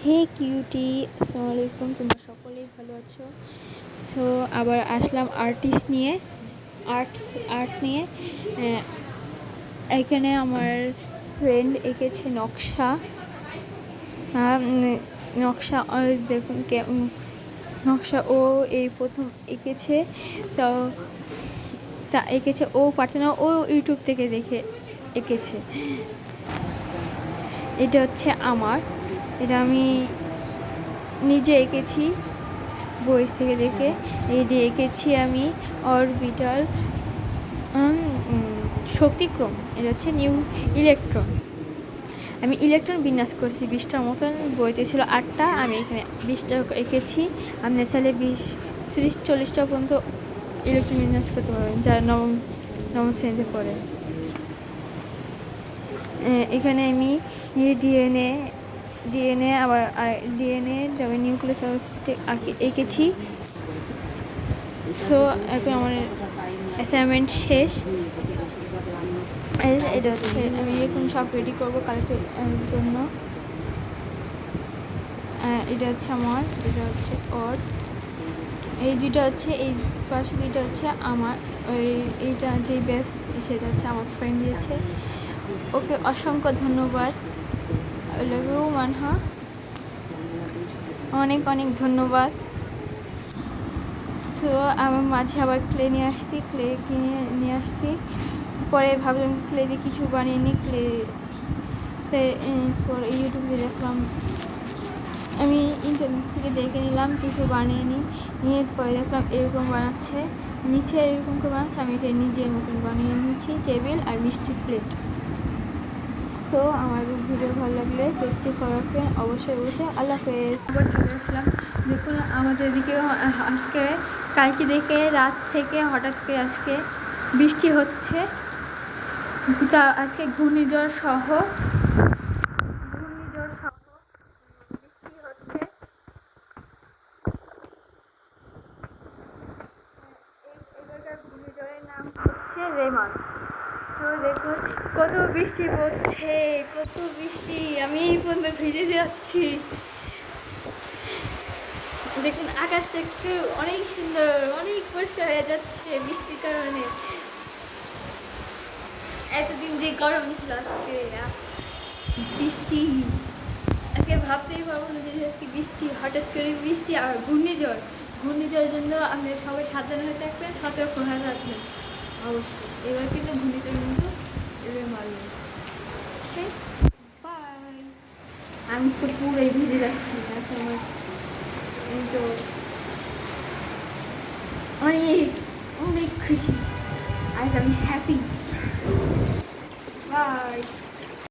হে cutie, আসসালামু আলাইকুম। তোমরা সকলেই ভালো আছো? তো আবার আসলাম আর্টিস্ট নিয়ে, আর্ট নিয়ে। এখানে আমার ফ্রেন্ড এঁকেছে নকশা। নকশা দেখুন নকশা ও এই প্রথম এঁকেছে। তো তা এঁকেছে ও পারছে না, ও ইউটিউব থেকে দেখে এঁকেছে। এটা হচ্ছে এটা আমি নিজে এঁকেছি বই থেকে দেখে। এটা এঁকেছি আমি অরবিটাল শক্তিক্রম। এটা হচ্ছে নিউ ইলেকট্রন। আমি ইলেকট্রন বিন্যাস করছি 20টার মতন। বইতে ছিল 8টা, আমি এখানে 20টা এঁকেছি। আপনি চাইলে 20, 30, 40টা পর্যন্ত ইলেকট্রন বিন্যাস করতে পারবেন যারা নবম শ্রেণীতে পড়ে। এখানে আমি ডিএনএ আবার তবে নিউক্লিয়াস এঁকেছি। সো এখন আমার অ্যাসাইনমেন্ট শেষ। এটা হচ্ছে আমি এখন সব রেডি করবো কালকের জন্য। এটা হচ্ছে এটা হচ্ছে ওর। এই দুটো হচ্ছে, এই পাশে দুটো হচ্ছে আমার। এইটা যে বেস্ট সেটা হচ্ছে আমার ফ্রেন্ড দিয়েছে। ওকে অসংখ্য ধন্যবাদ। আই লাভ ইউ মানহা, অনেক অনেক ধন্যবাদ। তো আমার মাঝে আবার ক্লে কিনে নিয়ে আসছি। পরে ভাবলাম ক্লে দিয়ে কিছু বানিয়ে নিই। ইউটিউবে দেখলাম, আমি ইন্টারনেট থেকে দেখে নিলাম, কিছু বানিয়ে নিয়ে পরে দেখলাম এরকম বানাচ্ছে, নিচে এরকম করে বানাচ্ছে। আমি এটা নিজের মতন বানিয়ে নিচ্ছি, টেবিল আর মিষ্টি প্লেট। সো আমার ভিডিও ভালো লাগলে পেজটি ফলো রাখবেন অবশ্যই। আল্লাহ হাফেজ। আবার চলে আসলাম। দেখুন আমাদের এদিকে আজকে কালকে দেখে রাত থেকে হঠাৎ করে আজকে বৃষ্টি হচ্ছে। তা আজকে ঘূর্ণিঝড় সহ বৃষ্টি হচ্ছে। এবারকার ঘূর্ণিঝড়ের নাম হচ্ছে রেমান। তো দেখুন কত বৃষ্টি পড়ছে, কত বৃষ্টি, আমি এই পর্যন্ত ভিজে যাচ্ছি। দেখুন আকাশটা একটু অনেক সুন্দর, অনেক পরিষ্কার হয়ে যাচ্ছে বৃষ্টির কারণে। এতদিন যে গরম ছিল, আজকে বৃষ্টি। আজকে ভাবতেই পারবো না যে আজকে বৃষ্টি, হঠাৎ করে বৃষ্টি আর ঘূর্ণিঝড়ের জন্য আপনি সবাই সাবধান হয়ে থাকবেন, সতর্ক হয়ে থাকবেন অবশ্যই। এবার কিন্তু ঘূর্ণিঝড় কিন্তু এবার মারবে। বাই। আমি তো পুরোই ভিজে যাচ্ছি এখন। তো অনেক অনেক খুশি, আজ আমি হ্যাপি। বাই।